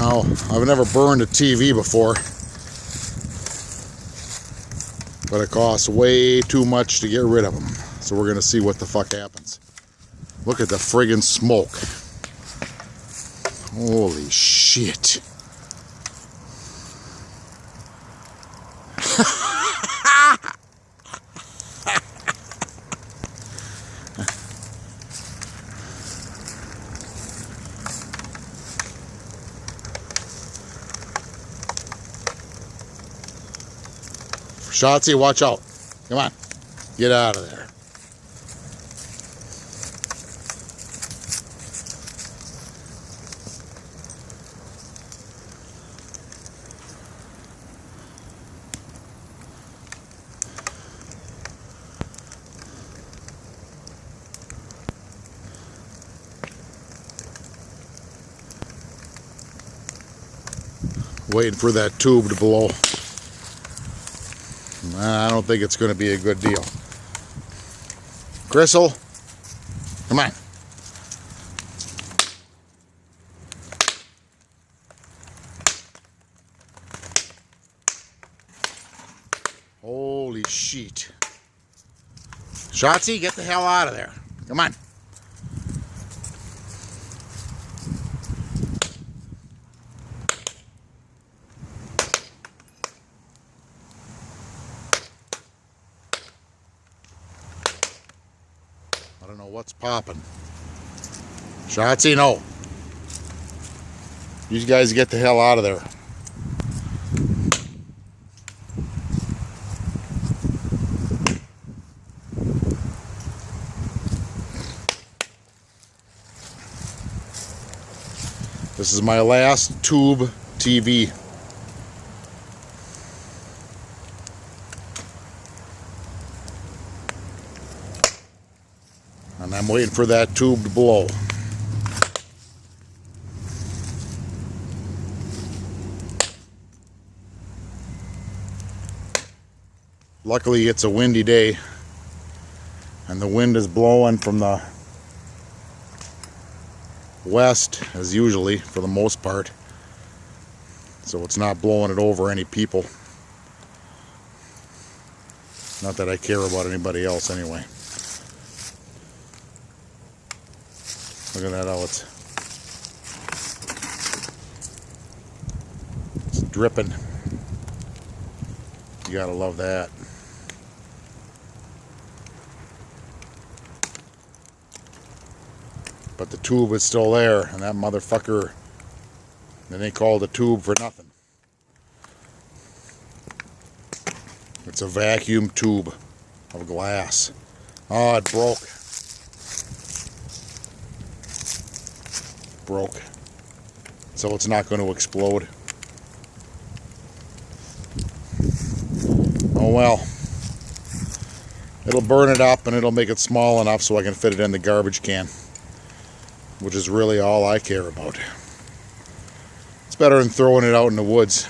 Now, I've never burned a TV before, but it costs way too much to get rid of them. So we're gonna see what the fuck happens. Look at the friggin' smoke. Holy shit. Schatzi, watch out. Come on. Get out of there. Waiting for that tube to blow. I don't think it's going to be a good deal. Gristle, come on. Holy shit. Schatzi, get the hell out of there. Come on. I don't know what's popping. Schatzi, no. You guys get the hell out of there. This is my last tube TV. And I'm waiting for that tube to blow. Luckily it's a windy day and the wind is blowing from the west as usually for the most part, so it's not blowing it over any people. Not that I care about anybody else anyway. Look at that, how it's dripping. You gotta love that. But the tube is still there, and that motherfucker, then they called a tube for nothing. It's a vacuum tube of glass. Oh, it broke. Broke. So it's not going to explode. Oh well. It'll burn it up and it'll make it small enough so I can fit it in the garbage can, which is really all I care about. It's better than throwing it out in the woods.